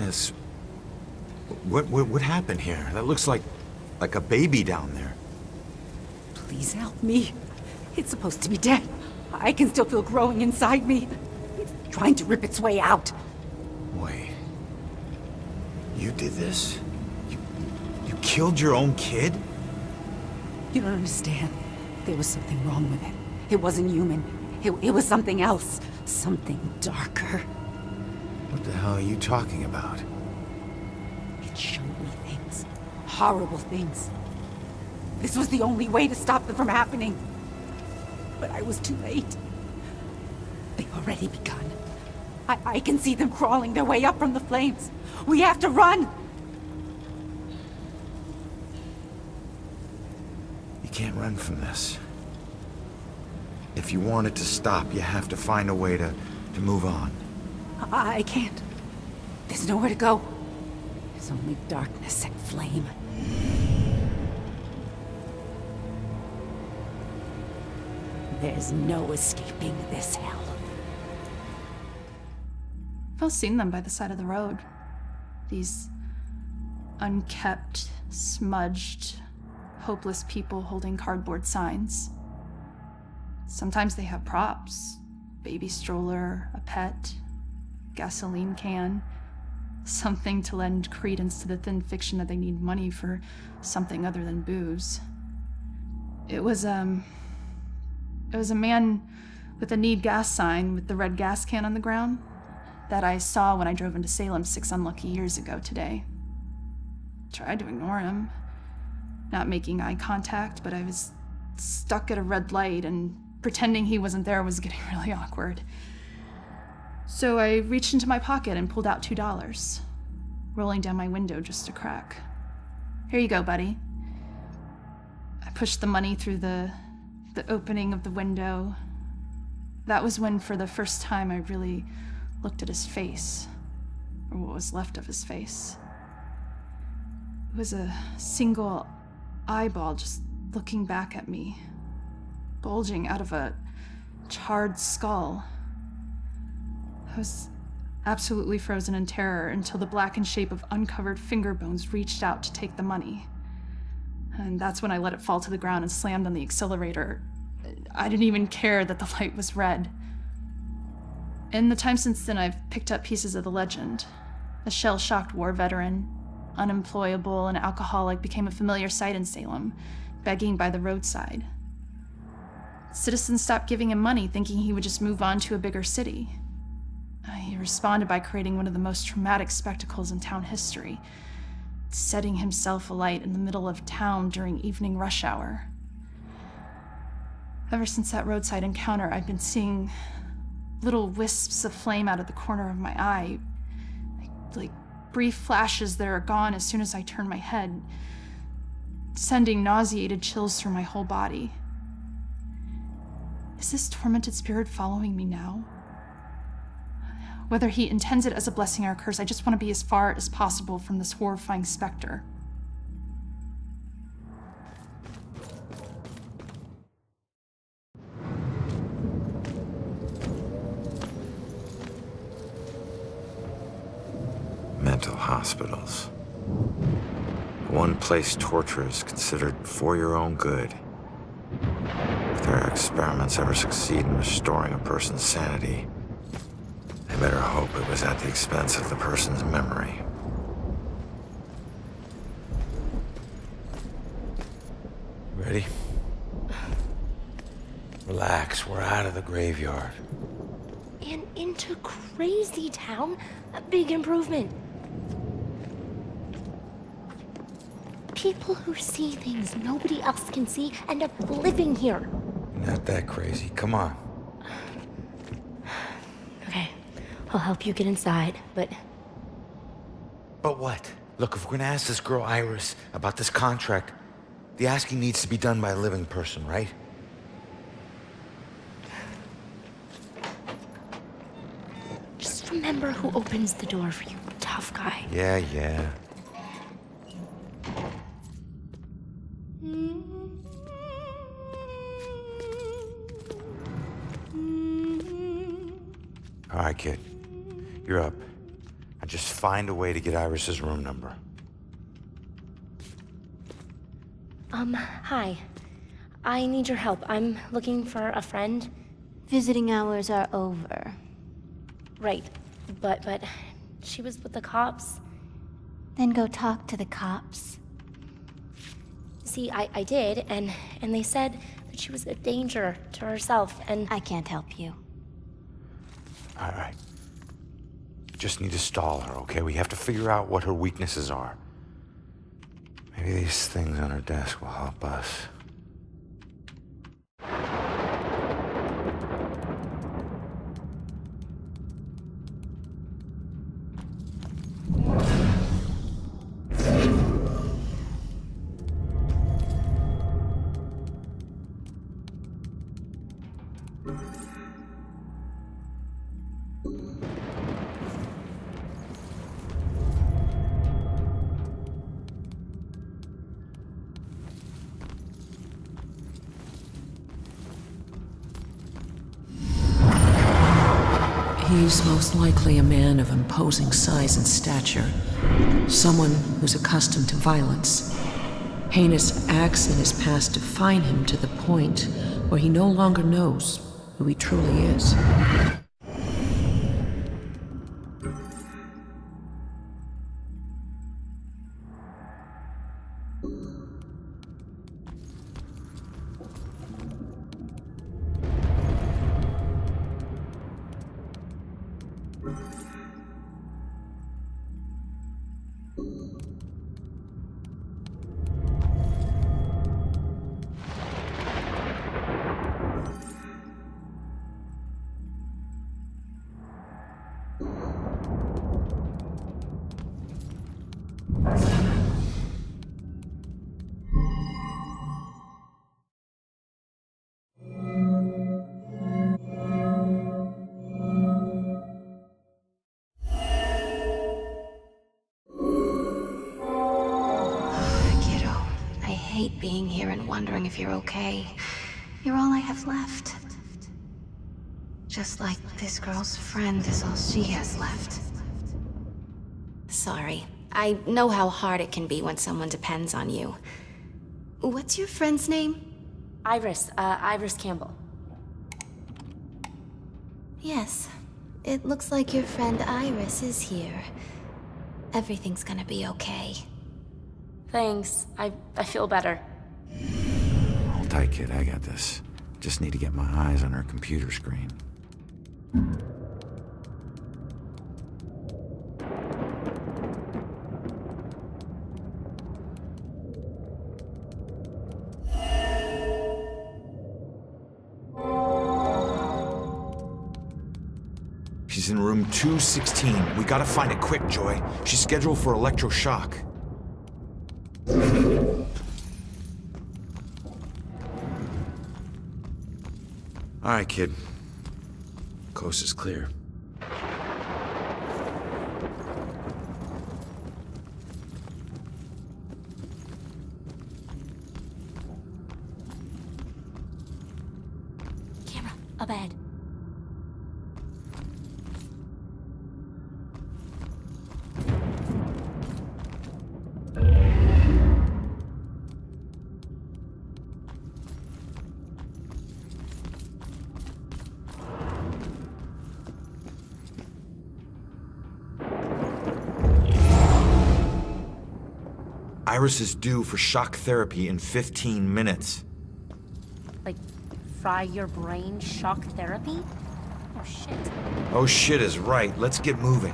Alice, what happened here? That looks like a baby down there. Please help me. It's supposed to be dead. I can still feel growing inside me. It's trying to rip its way out. Wait. You did this? You killed your own kid? You don't understand. There was something wrong with it. It wasn't human. It was something else. Something darker. What the hell are you talking about? It showed me things. Horrible things. This was the only way to stop them from happening. But I was too late. They've already begun. I can see them crawling their way up from the flames. We have to run! You can't run from this. If you want it to stop, you have to find a way to move on. I can't. There's nowhere to go. There's only darkness and flame. There's no escaping this hell. I've all seen them by the side of the road. These unkept, smudged, hopeless people holding cardboard signs. Sometimes they have props. Baby stroller, a pet, gasoline can. Something to lend credence to the thin fiction that they need money for something other than booze. It was a man with a need gas sign with the red gas can on the ground that I saw when I drove into Salem 6 unlucky years ago today. Tried to ignore him, not making eye contact, but I was stuck at a red light and pretending he wasn't there was getting really awkward. So I reached into my pocket and pulled out $2, rolling down my window just a crack. Here you go, buddy. I pushed the money through the opening of the window. That was when, for the first time, I really looked at his face, or what was left of his face. It was a single eyeball just looking back at me, bulging out of a charred skull. I was absolutely frozen in terror until the blackened shape of uncovered finger bones reached out to take the money. And that's when I let it fall to the ground and slammed on the accelerator. I didn't even care that the light was red. In the time since then, I've picked up pieces of the legend. A shell-shocked war veteran, unemployable and alcoholic, became a familiar sight in Salem, begging by the roadside. Citizens stopped giving him money, thinking he would just move on to a bigger city. He responded by creating one of the most traumatic spectacles in town history, setting himself alight in the middle of town during evening rush hour. Ever since that roadside encounter, I've been seeing little wisps of flame out of the corner of my eye, like brief flashes that are gone as soon as I turn my head, sending nauseated chills through my whole body. Is this tormented spirit following me now? Whether he intends it as a blessing or a curse, I just want to be as far as possible from this horrifying specter. Mental hospitals. One place torture is considered for your own good. If their experiments ever succeed in restoring a person's sanity, I better hope it was at the expense of the person's memory. Ready? Relax, we're out of the graveyard. And into Crazy Town? A big improvement. People who see things nobody else can see end up living here. Not that crazy. Come on. Okay, I'll help you get inside, but... But what? Look, if we're gonna ask this girl Iris about this contract, the asking needs to be done by a living person, right? Just remember who opens the door for you, tough guy. Yeah. All right, kid. You're up. Now Just find a way to get Iris's room number. Hi. I need your help. I'm looking for a friend. Visiting hours are over. Right. But she was with the cops. Then go talk to the cops. See, I did, and they said that she was a danger to herself, and I can't help you. All right. Just need to stall her, okay? We have to figure out what her weaknesses are. Maybe these things on her desk will help us. He's most likely a man of imposing size and stature. Someone who's accustomed to violence. Heinous acts in his past define him to the point where he no longer knows who he truly is. Kiddo, I hate being here and wondering if you're okay. You're all I have left. Just like this girl's friend is all she has left. Sorry. I know how hard it can be when someone depends on you. What's your friend's name? Iris Campbell. Yes. It looks like your friend Iris is here. Everything's gonna be okay. Thanks. I feel better. Hold tight, kid. I got this. Just need to get my eyes on her computer screen. She's in room 216. We gotta find it quick, Joy. She's scheduled for electroshock. All right, kid. Coast is clear. Camera, a bed. Iris is due for shock therapy in 15 minutes. Like, fry your brain shock therapy? Oh shit. Oh shit is right. Let's get moving.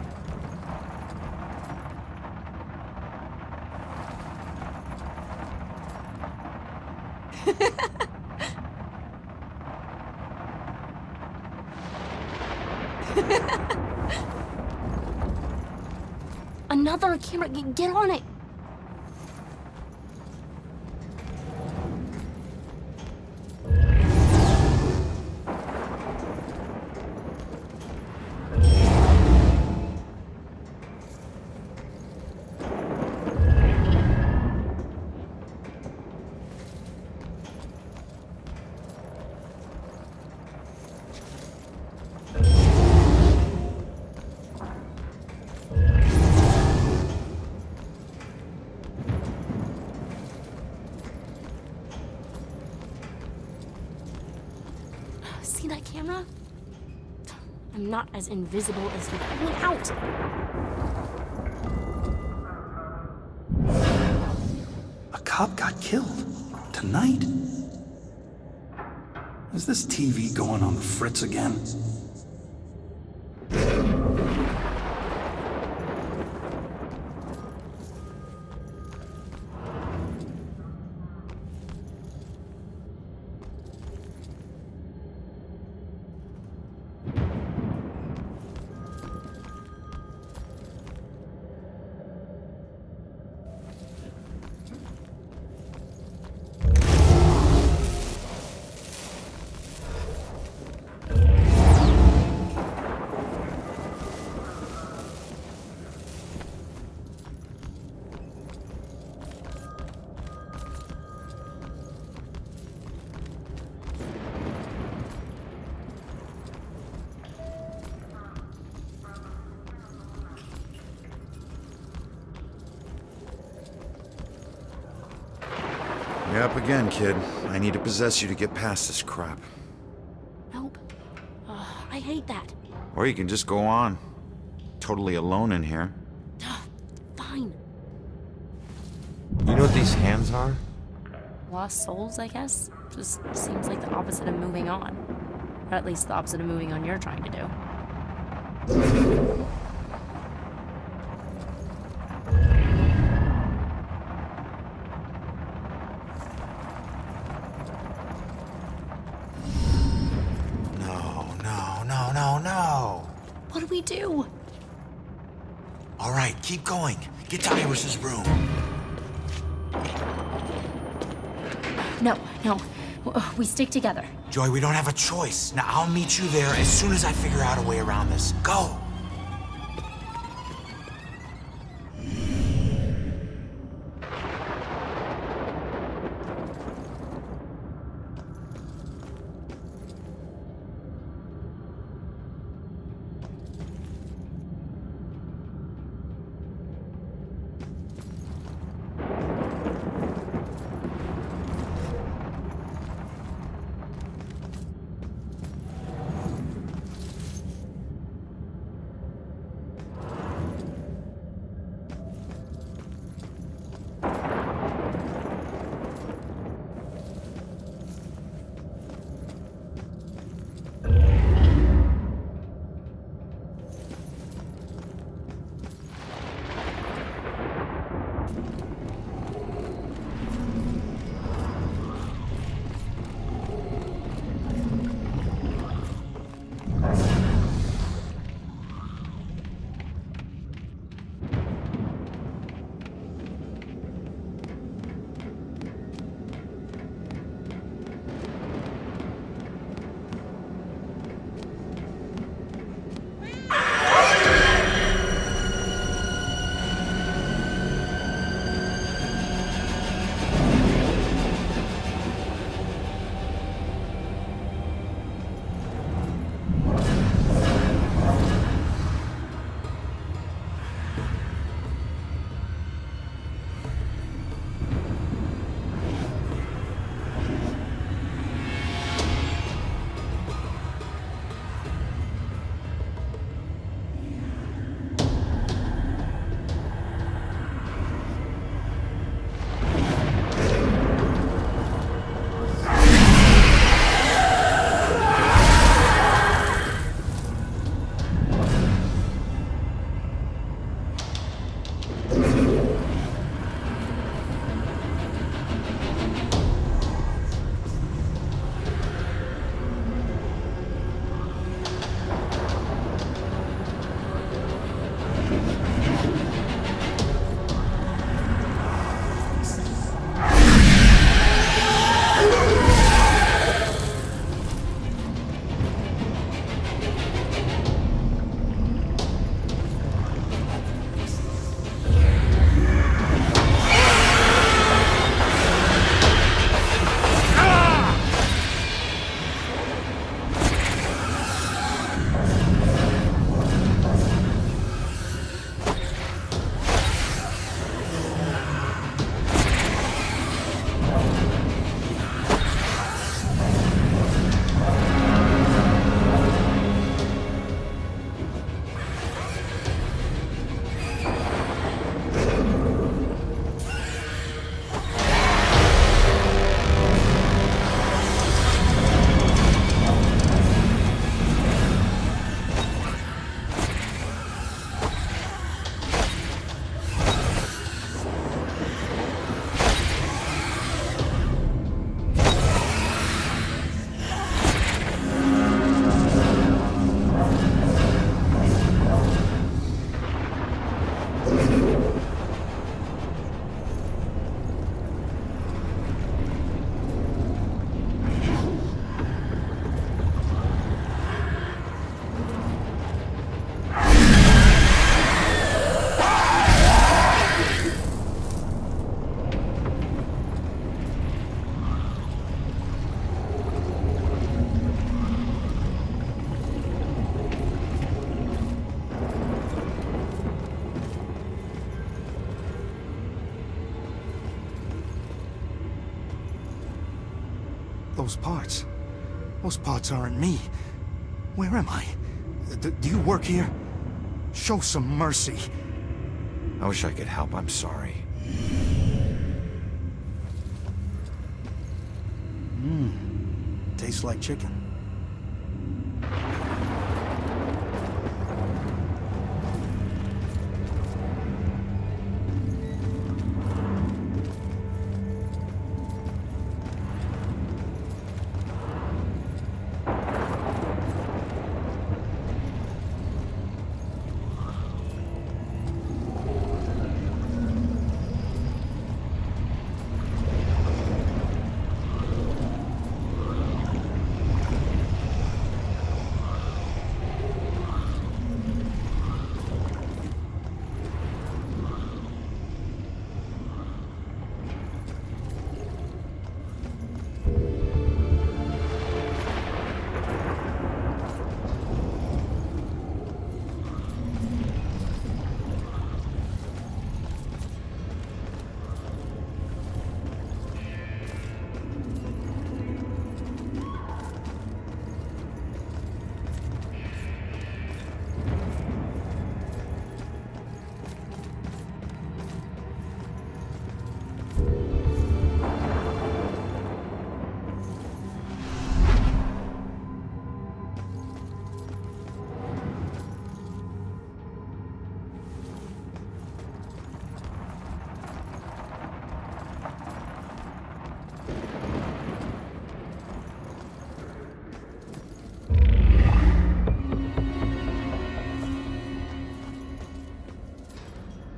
Another camera, get on it! See that camera? I'm not as invisible as you point out. A cop got killed. Tonight? Is this TV going on the fritz again? You're up again, kid. I need to possess you to get past this crap. Nope. I hate that. Or you can just go on. Totally alone in here. Fine. You know what these hands are? Lost souls, I guess? Just seems like the opposite of moving on. Or at least the opposite of moving on you're trying to do. No. What do we do? All right, keep going. Get to Iris's room. No. We stick together. Joy, we don't have a choice. Now, I'll meet you there as soon as I figure out a way around this. Go! Those parts aren't me. Where am I? Do you work here? Show some mercy. I wish I could help. I'm sorry. Tastes like chicken.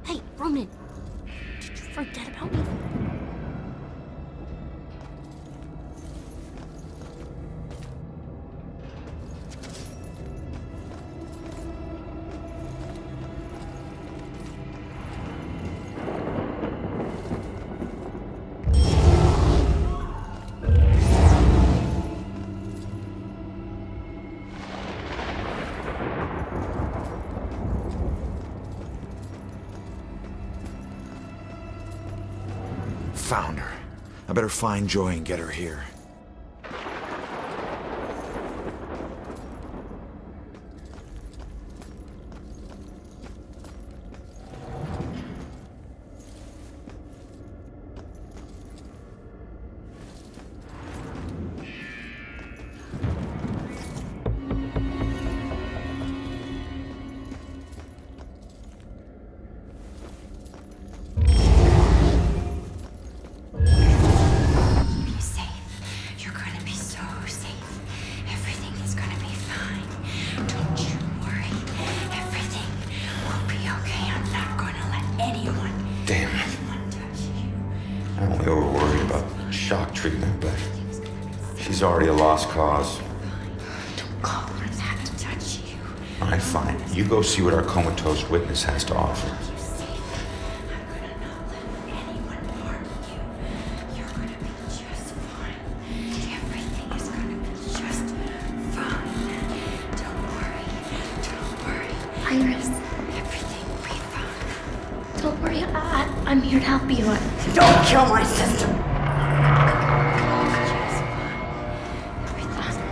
Hey, Roman! Did you forget about me? Found her. I better find Joy and get her here. Damn. I'm only over worried about shock treatment, but she's already a lost cause. Don't call her that to touch you. All right, fine. You go see what our comatose witness has to offer. You're safe. I'm gonna not let anyone harm you. You're gonna be just fine. Everything is gonna be just fine. Don't worry. Don't worry. Iris, Everything will be fine. don't worry. I'm here to help you. Don't kill my sister! Just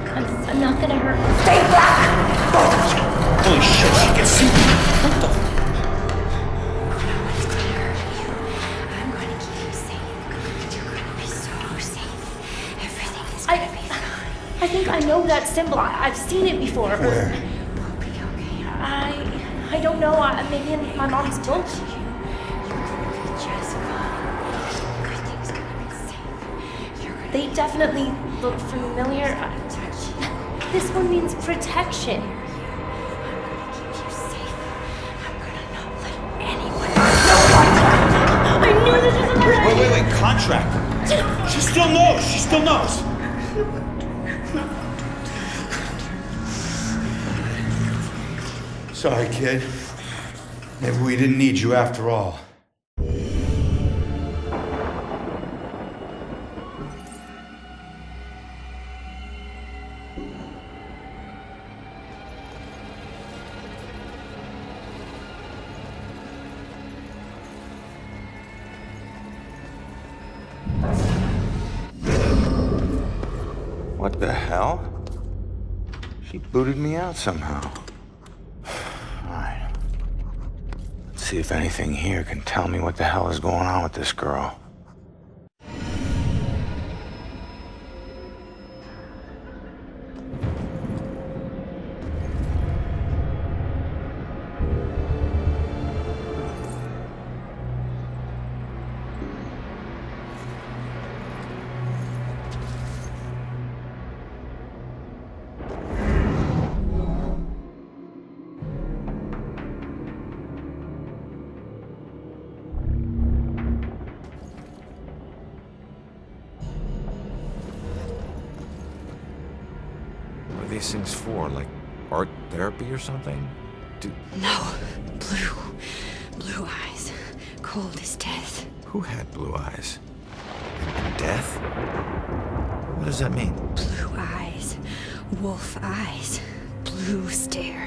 fine. I'm not gonna hurt. Stay back! Holy shit, she can see me! What the? No one's gonna hurt you. I'm gonna keep you safe. You're gonna be so safe. Everything is gonna be fine. I think I know that symbol. I've seen it before. Where? We'll be okay. I don't know. Maybe in my mom's book. You're gonna be just fine. Everything's gonna be safe. You're gonna They definitely look familiar. touch you. This one means protection. I'm gonna keep you safe. I'm gonna not let anyone. I knew this was a lie. Wait, contract. She still knows. Sorry, kid. Maybe we didn't need you after all. What the hell? She booted me out somehow. Alright. Let's see if anything here can tell me what the hell is going on with this girl. What are these things for? Like art therapy or something? No. Blue eyes. Cold as death. Who had blue eyes? Death? What does that mean? Blue eyes. Wolf eyes. Blue stare.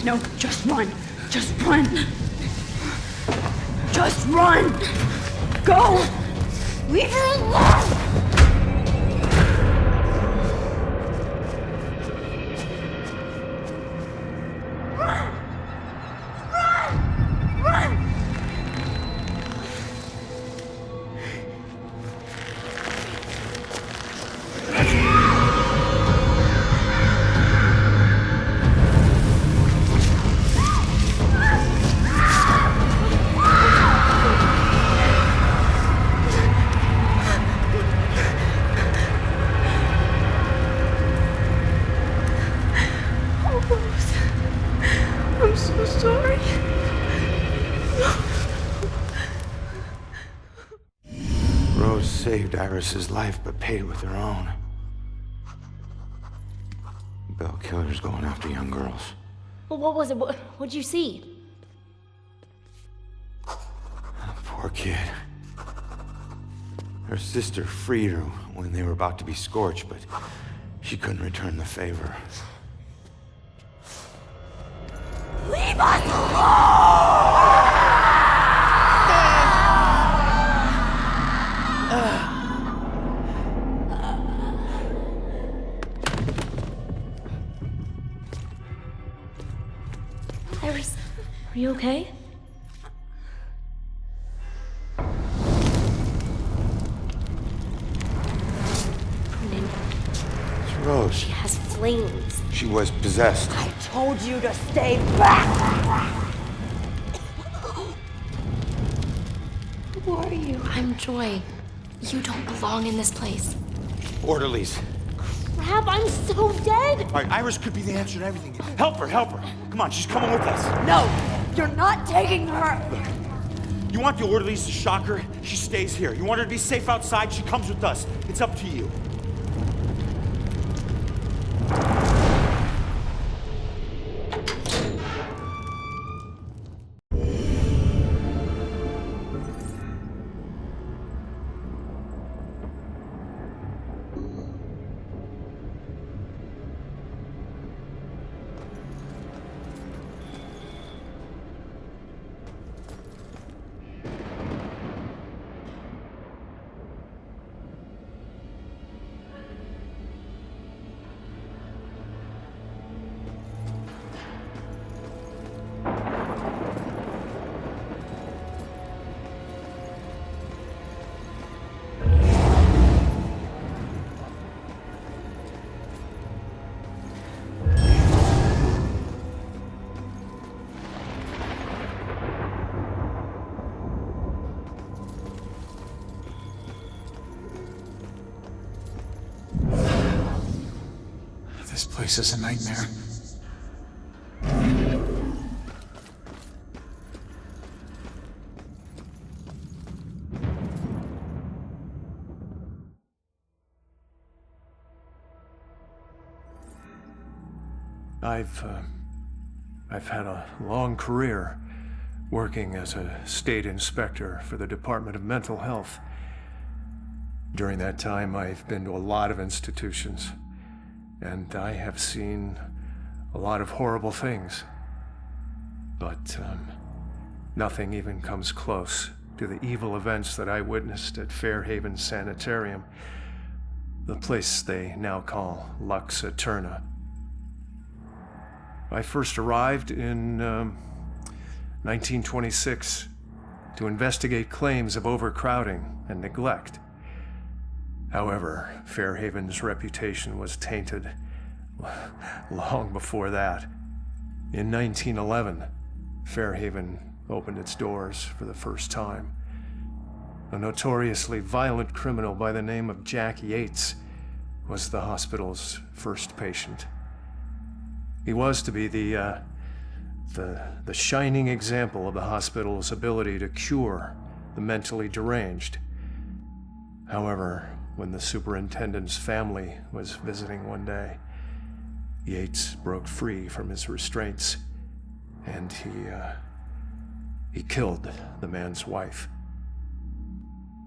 No, just run. Just run. Just run. Go. Leave her alone. saved Iris's life, but paid it with their own. Bell killers going after young girls. Well, what was it? What'd you see? Poor kid. Her sister freed her when they were about to be scorched, but she couldn't return the favor. Leave us alone! Iris, are you okay? Brendan, It's Rose. she has flames. She was possessed. I told you to stay back! Who are you? I'm Joy. You don't belong in this place. Orderlies. Crap, I'm so dead! All right, Iris could be the answer to everything. Help her, help her. Come on, she's coming with us. No! You're not taking her! You want the orderlies to shock her? She stays here. You want her to be safe outside? She comes with us. It's up to you. This place is a nightmare. I've had a long career working as a state inspector for the Department of Mental Health. During that time, I've been to a lot of institutions, and I have seen a lot of horrible things. But nothing even comes close to the evil events that I witnessed at Fairhaven Sanitarium, the place they now call Lux Eterna. I first arrived in 1926 to investigate claims of overcrowding and neglect. However, Fairhaven's reputation was tainted long before that. In 1911, Fairhaven opened its doors for the first time. A notoriously violent criminal by the name of Jack Yates was the hospital's first patient. He was to be the shining example of the hospital's ability to cure the mentally deranged. However, when the superintendent's family was visiting one day, Yates broke free from his restraints, and he killed the man's wife.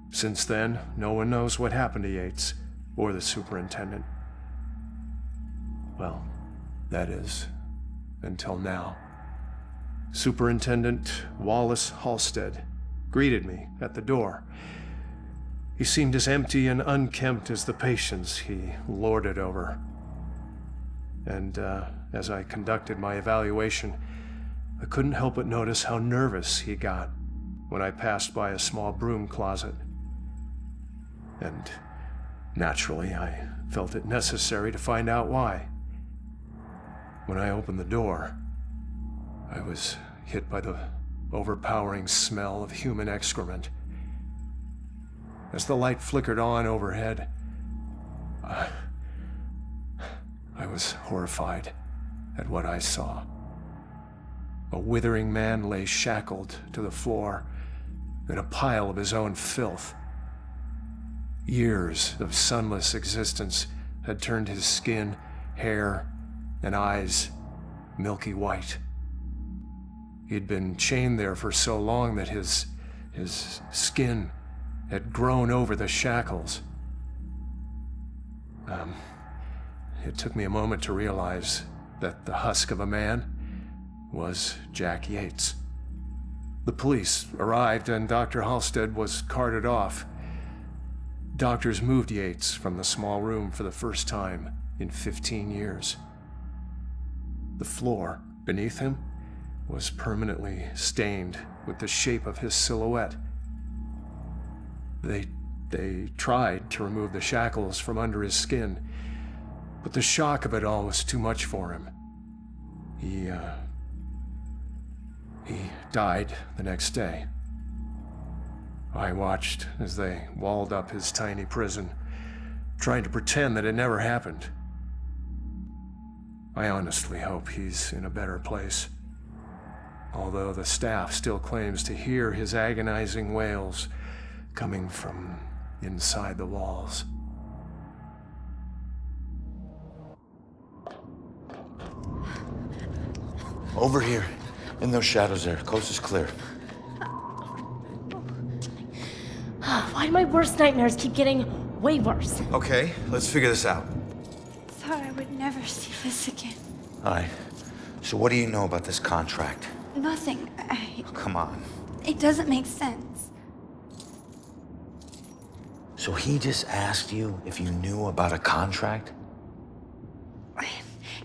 Since then, no one knows what happened to Yates or the superintendent. Well, that is, until now. Superintendent Wallace Halstead greeted me at the door. He seemed as empty and unkempt as the patients he lorded over. And as I conducted my evaluation, I couldn't help but notice how nervous he got when I passed by a small broom closet. And naturally, I felt it necessary to find out why. When I opened the door, I was hit by the overpowering smell of human excrement. As the light flickered on overhead, I was horrified at what I saw. A withering man lay shackled to the floor in a pile of his own filth. Years of sunless existence had turned his skin, hair, and eyes milky white. He'd been chained there for so long that his skin had grown over the shackles. It took me a moment to realize that the husk of a man was Jack Yates. The police arrived and Dr. Halstead was carted off. Doctors moved Yates from the small room for the first time in 15 years. The floor beneath him was permanently stained with the shape of his silhouette. They tried to remove the shackles from under his skin, but the shock of it all was too much for him. He died the next day. I watched as they walled up his tiny prison, trying to pretend that it never happened. I honestly hope he's in a better place, although the staff still claims to hear his agonizing wails coming from inside the walls. Over here, in those shadows there. Coast is clear. Why do my worst nightmares keep getting way worse? Okay, let's figure this out. Thought I would never see this again. All right. So what do you know about this contract? Nothing. Oh, come on. It doesn't make sense. So he just asked you if you knew about a contract?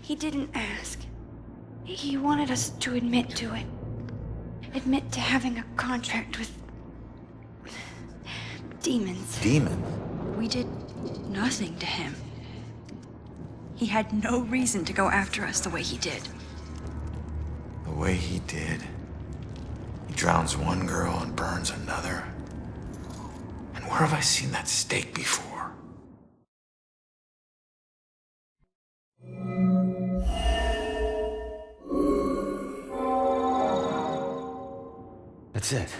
He didn't ask. He wanted us to admit to it. Admit to having a contract with demons. Demons? We did nothing to him. He had no reason to go after us the way he did. The way he did? He drowns one girl and burns another. And where have I seen that stake before? That's it.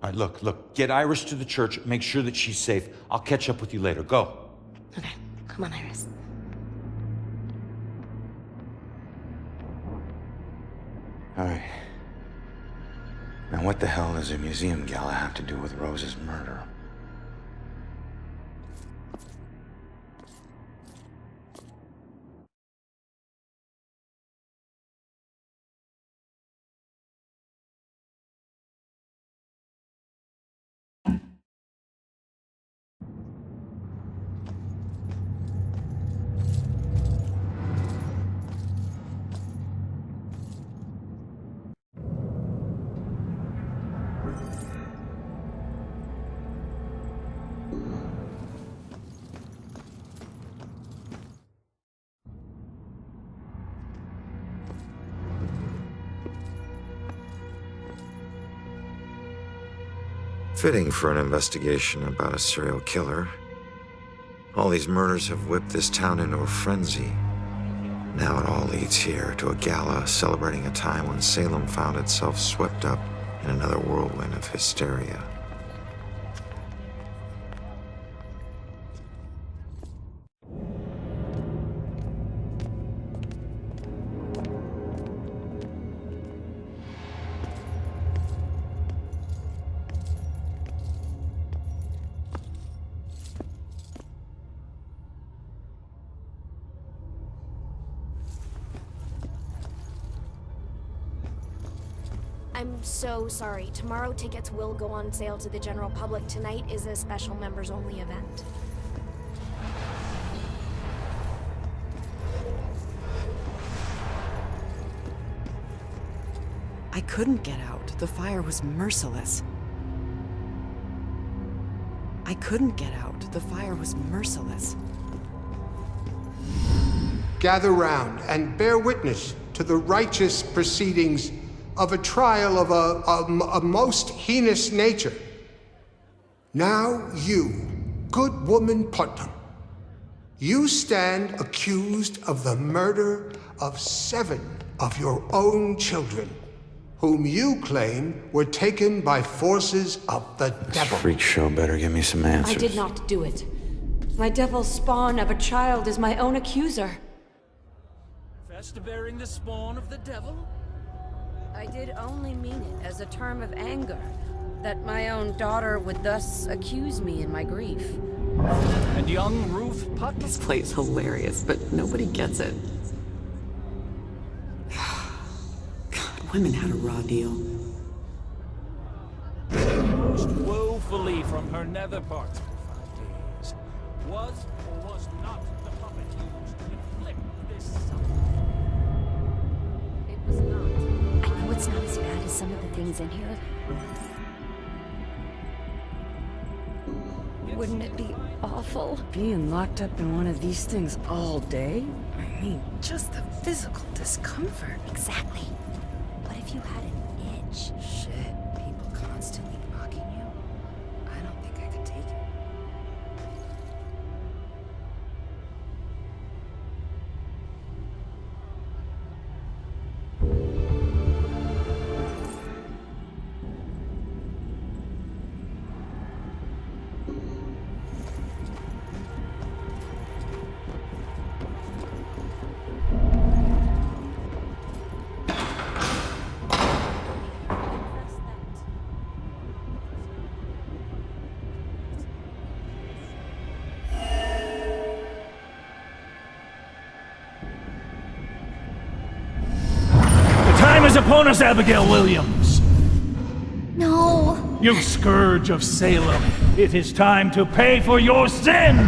All right, look. Get Iris to the church. Make sure that she's safe. I'll catch up with you later. Go. Okay, come on, Iris. All right. Now what the hell does a museum gala have to do with Rose's murder? Fitting for an investigation about a serial killer. All these murders have whipped this town into a frenzy. Now it all leads here to a gala celebrating a time when Salem found itself swept up in another whirlwind of hysteria. I'm so sorry. Tomorrow tickets will go on sale to the general public. Tonight is a special members-only event. I couldn't get out. The fire was merciless. I couldn't get out. The fire was merciless. Gather round and bear witness to the righteous proceedings of a trial of a most heinous nature. Now you, good woman Putnam, you stand accused of the murder of 7 of your own children whom you claim were taken by forces of the devil. Freak show better give me some answers. I did not do it. My devil spawn of a child is my own accuser. Confess to bearing the spawn of the devil? I did only mean it as a term of anger, that my own daughter would thus accuse me in my grief. And young Ruth Putnam? This play's hilarious, but nobody gets it. God, women had a raw deal. Most woefully from her nether parts for 5 days. Was or was not the puppet used to inflict this suffering? It was not. I know it's not as bad as some of the things in here. Wouldn't it be awful? Being locked up in one of these things all day? I mean, just the physical discomfort. Exactly. What if you had an itch? Shit, people constantly mocking you. I don't think I could take it. Is upon us, Abigail Williams. No. You scourge of Salem. It is time to pay for your sin.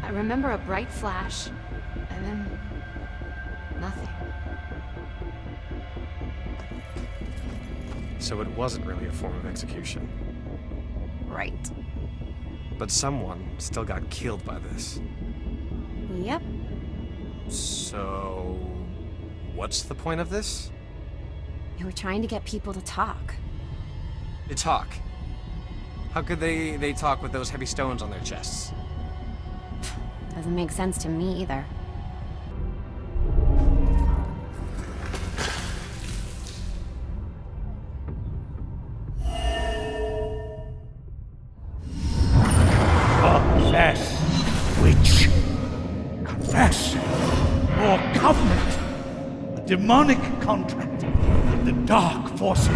I remember a bright flash, and then nothing. So it wasn't really a form of execution. Right. But someone still got killed by this. Yep. So... what's the point of this? They were trying to get people to talk. They talk? How could they talk with those heavy stones on their chests? Doesn't make sense to me either. Confess, witch. Confess. Or covenant. A demonic contract with the dark forces.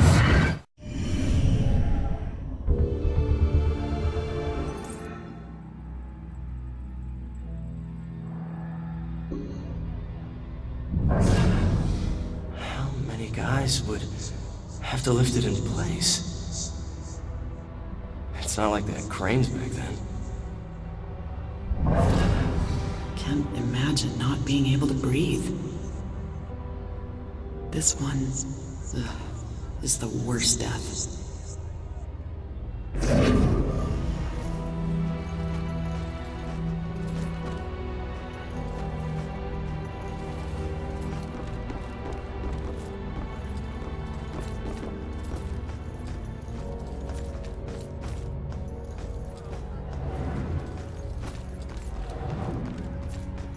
How many guys would have to lift it in place? It's not like they had cranes back then. Can't imagine not being able to breathe. This one is the worst death.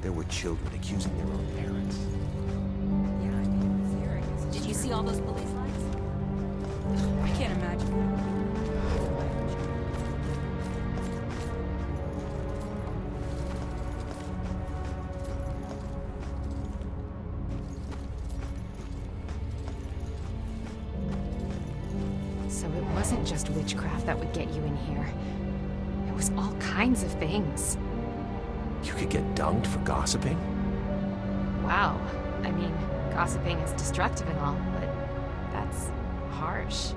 There were children accusing their own parents. Did you see all those police lights? I can't imagine. So it wasn't just witchcraft that would get you in here. It was all kinds of things. You could get dunked for gossiping? Wow. I mean, gossiping is destructive and all, but that's harsh.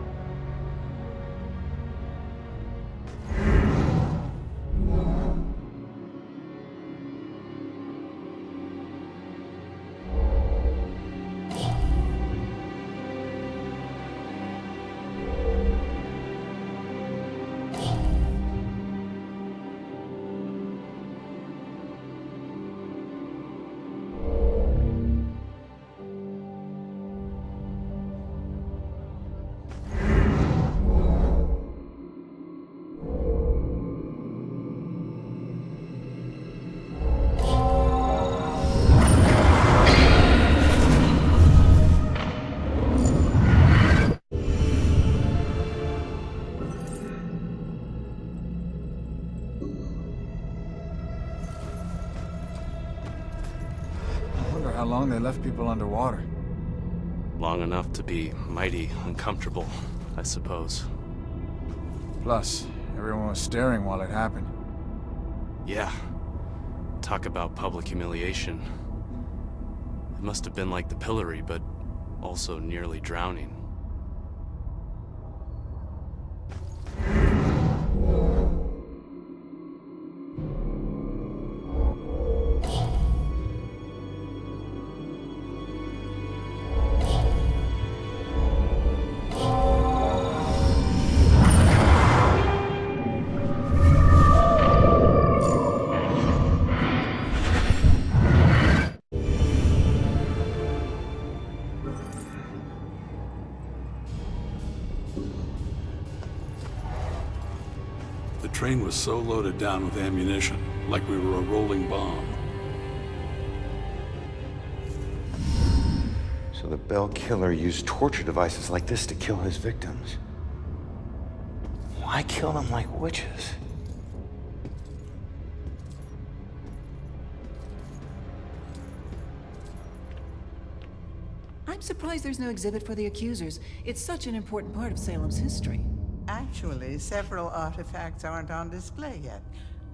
how long they left people underwater. Long enough to be mighty uncomfortable, I suppose. Plus, everyone was staring while it happened. Yeah. Talk about public humiliation. It must have been like the pillory, but also nearly drowning. The train was so loaded down with ammunition, like we were a rolling bomb. So the Bell Killer used torture devices like this to kill his victims. Why kill them like witches? I'm surprised there's no exhibit for the accusers. It's such an important part of Salem's history. Actually, several artifacts aren't on display yet.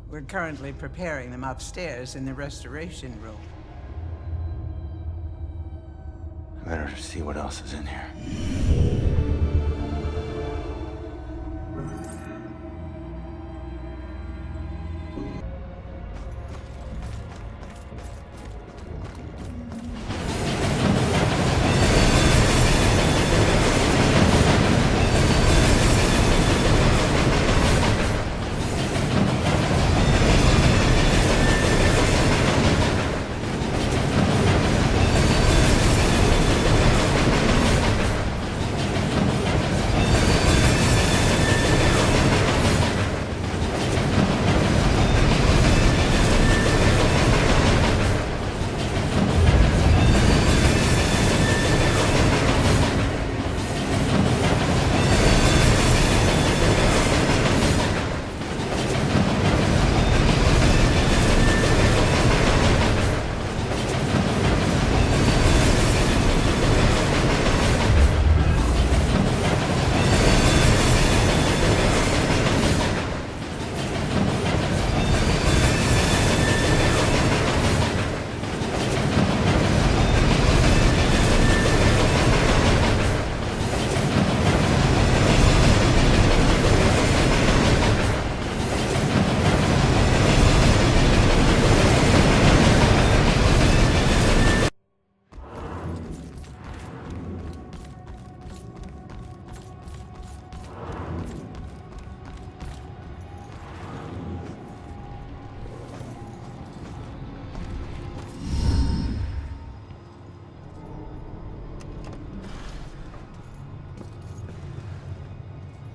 We're currently preparing them upstairs in the restoration room. I better see what else is in here.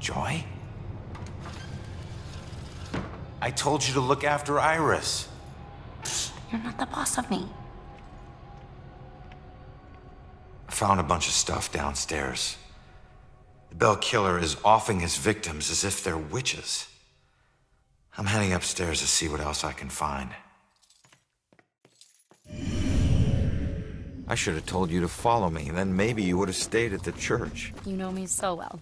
Joy? I told you to look after Iris. You're not the boss of me. I found a bunch of stuff downstairs. The Bell Killer is offing his victims as if they're witches. I'm heading upstairs to see what else I can find. I should have told you to follow me, then maybe you would have stayed at the church. You know me so well.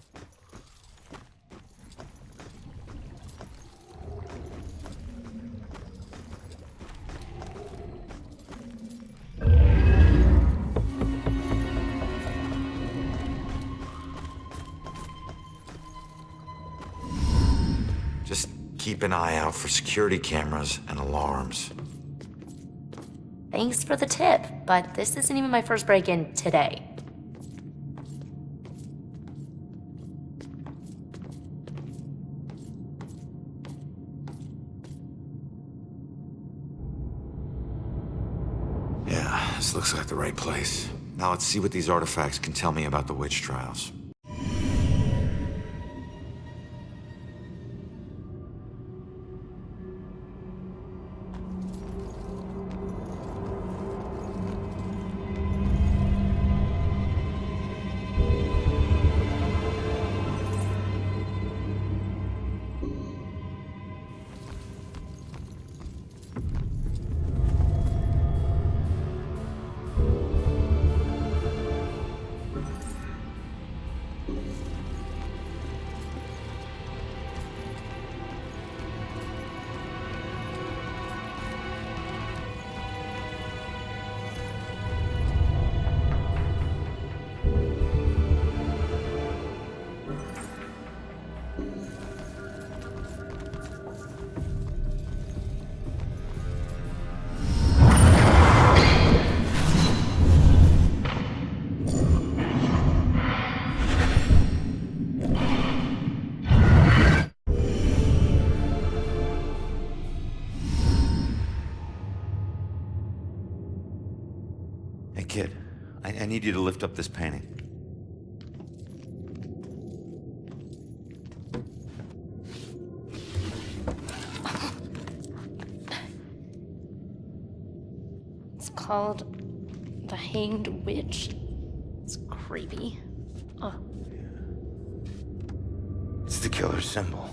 Just keep an eye out for security cameras and alarms. Thanks for the tip, but this isn't even my first break-in today. Yeah, this looks like the right place. Now let's see what these artifacts can tell me about the witch trials. Kid, I need you to lift up this painting. It's called The Hanged Witch. It's creepy. Oh. It's the killer's symbol.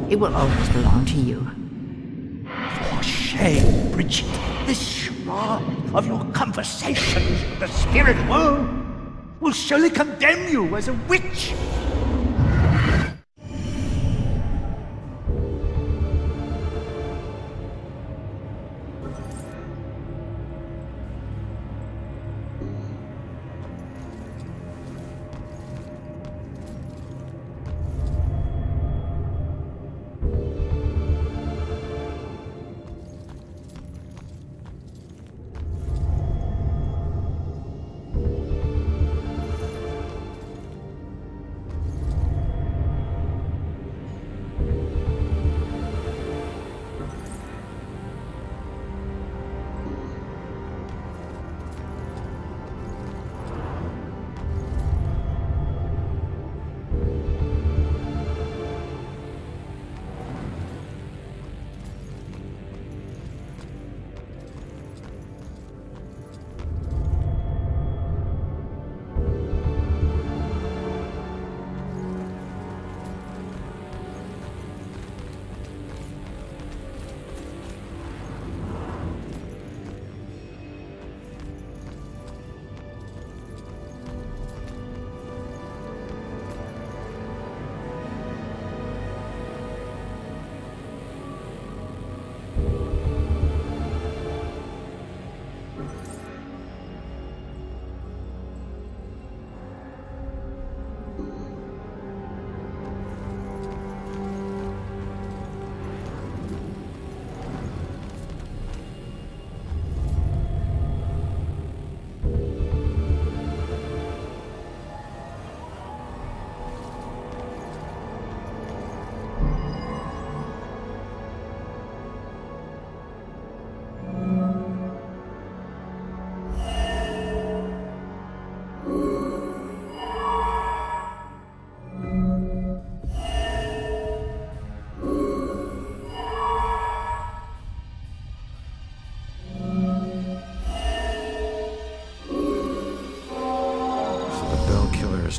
It will always belong to you. For shame, Bridget. This shrine of your conversations with the spirit world will surely condemn you as a witch.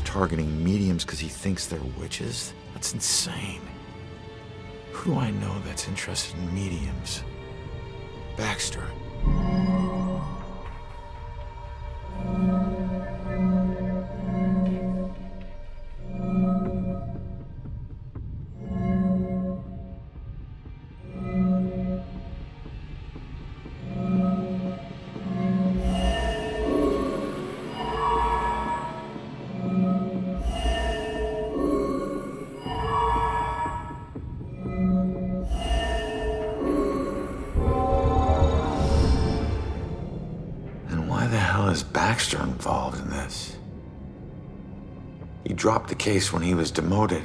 Targeting mediums because he thinks they're witches? That's insane. Who do I know that's interested in mediums? Baxter. Baxter involved in this? He dropped the case when he was demoted.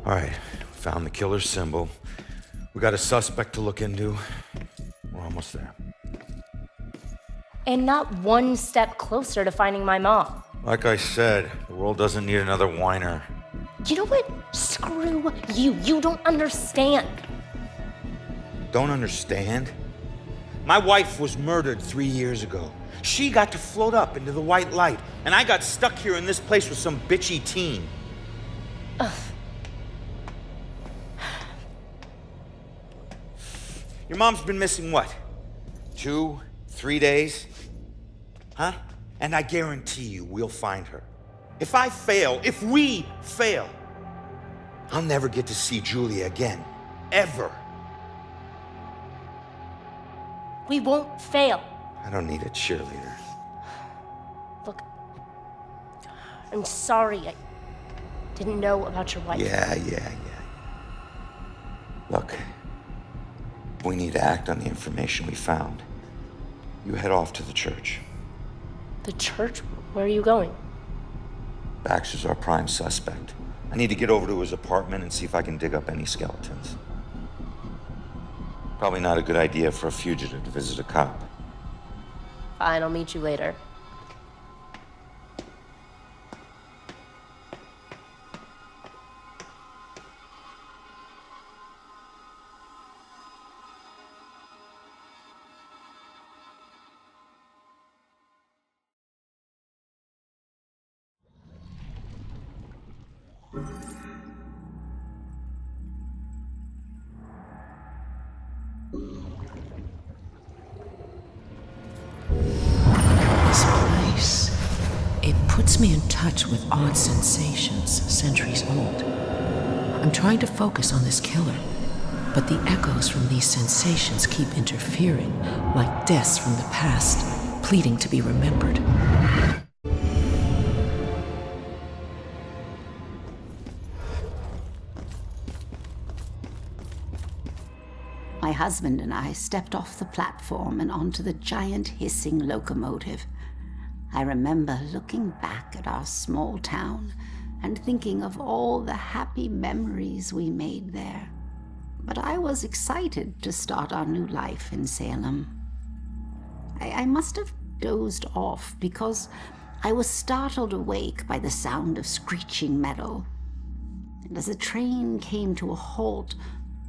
All right, found the killer's symbol. We got a suspect to look into. We're almost there. And not one step closer to finding my mom. Like I said, the world doesn't need another whiner. You know what? Screw you. You don't understand. Don't understand? My wife was murdered 3 years ago. She got to float up into the white light, and I got stuck here in this place with some bitchy teen. Ugh. Your mom's been missing what? 2, 3 days? Huh? And I guarantee you we'll find her. If we fail, I'll never get to see Julia again. Ever. We won't fail. I don't need a cheerleader. Look, I'm sorry. I didn't know about your wife. Yeah. Look, we need to act on the information we found. You head off to the church. The church? Where are you going? Baxter's our prime suspect. I need to get over to his apartment and see if I can dig up any skeletons. Probably not a good idea for a fugitive to visit a cop. Fine, I'll meet you later. This place, it puts me in touch with odd sensations centuries old. I'm trying to focus on this killer, but the echoes from these sensations keep interfering, like deaths from the past, pleading to be remembered. My husband and I stepped off the platform and onto the giant hissing locomotive. I remember looking back at our small town and thinking of all the happy memories we made there. But I was excited to start our new life in Salem. I must have dozed off because I was startled awake by the sound of screeching metal. And as the train came to a halt,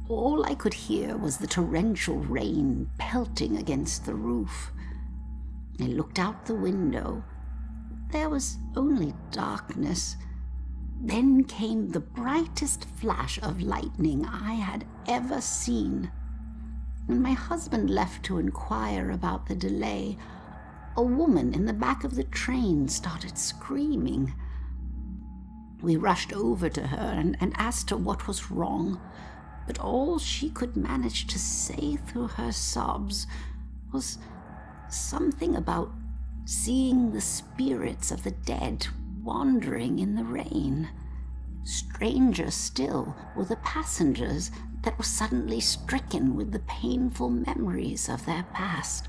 all I could hear was the torrential rain pelting against the roof. I looked out the window. There was only darkness. Then came the brightest flash of lightning I had ever seen. When my husband left to inquire about the delay, a woman in the back of the train started screaming. We rushed over to her and asked her what was wrong. But all she could manage to say through her sobs was something about seeing the spirits of the dead wandering in the rain. Stranger still were the passengers that were suddenly stricken with the painful memories of their past.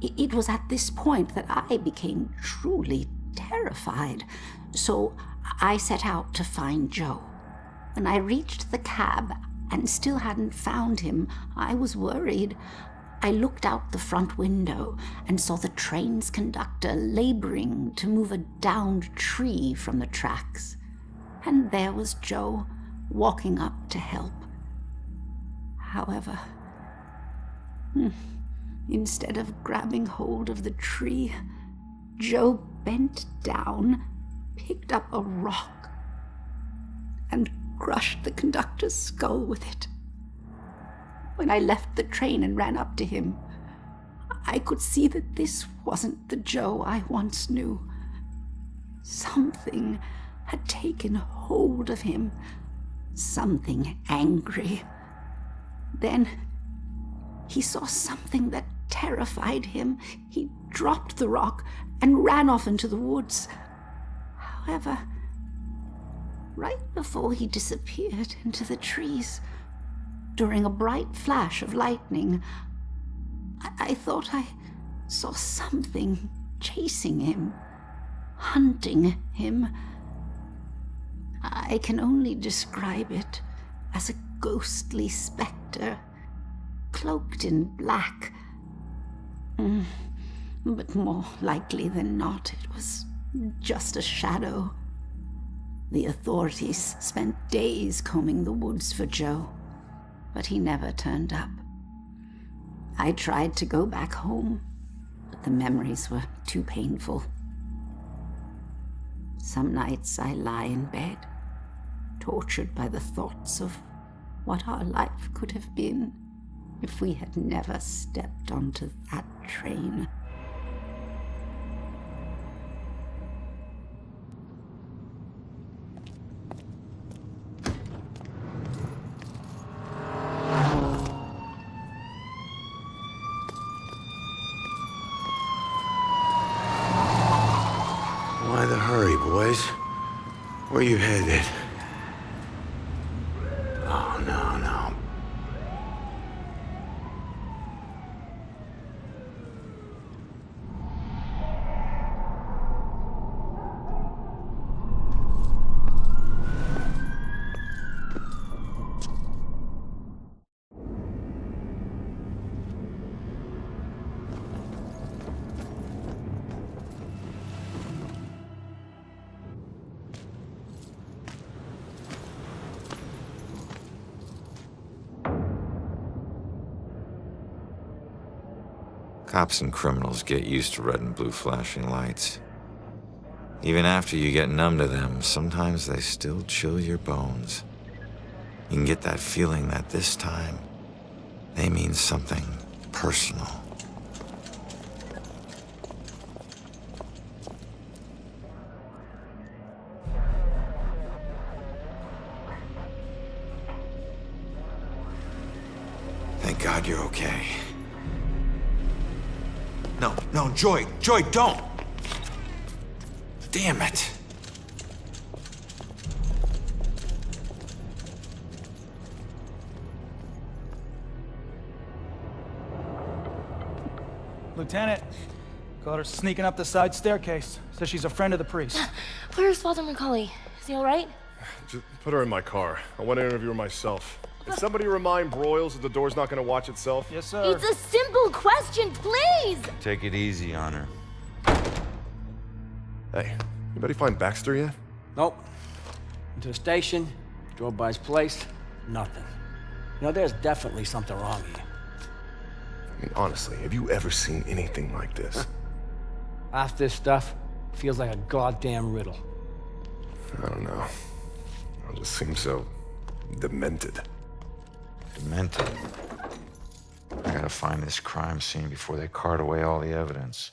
It was at this point that I became truly terrified, so I set out to find Joe. When I reached the cab and still hadn't found him, I was worried. I looked out the front window and saw the train's conductor laboring to move a downed tree from the tracks. And there was Joe, walking up to help. However, instead of grabbing hold of the tree, Joe bent down, picked up a rock, and crushed the conductor's skull with it. When I left the train and ran up to him, I could see that this wasn't the Joe I once knew. Something had taken hold of him, something angry. Then he saw something that terrified him. He dropped the rock and ran off into the woods. However, right before he disappeared into the trees, during a bright flash of lightning, I thought I saw something chasing him, hunting him. I can only describe it as a ghostly specter, cloaked in black. But more likely than not, it was just a shadow. The authorities spent days combing the woods for Joe, but he never turned up. I tried to go back home, but the memories were too painful. Some nights I lie in bed, tortured by the thoughts of what our life could have been if we had never stepped onto that train. Why the hurry, boys? Where you headed? Oh, no. Cops and criminals get used to red and blue flashing lights. Even after you get numb to them, sometimes they still chill your bones. You can get that feeling that this time, they mean something personal. Thank God you're okay. No, Joy, don't! Damn it! Lieutenant, caught her sneaking up the side staircase. Says she's a friend of the priest. Where's Father Macaulay? Is he alright? Just put her in my car. I want to interview her myself. Can somebody remind Broyles that the door's not going to watch itself? Yes, sir. It's a simple question, please! Take it easy on her. Hey, anybody find Baxter yet? Nope. Went to the station, drove by his place, nothing. You know, there's definitely something wrong here. I mean, honestly, have you ever seen anything like this? Half this stuff feels like a goddamn riddle. I don't know. It just seems so demented. Demented? I gotta find this crime scene before they cart away all the evidence.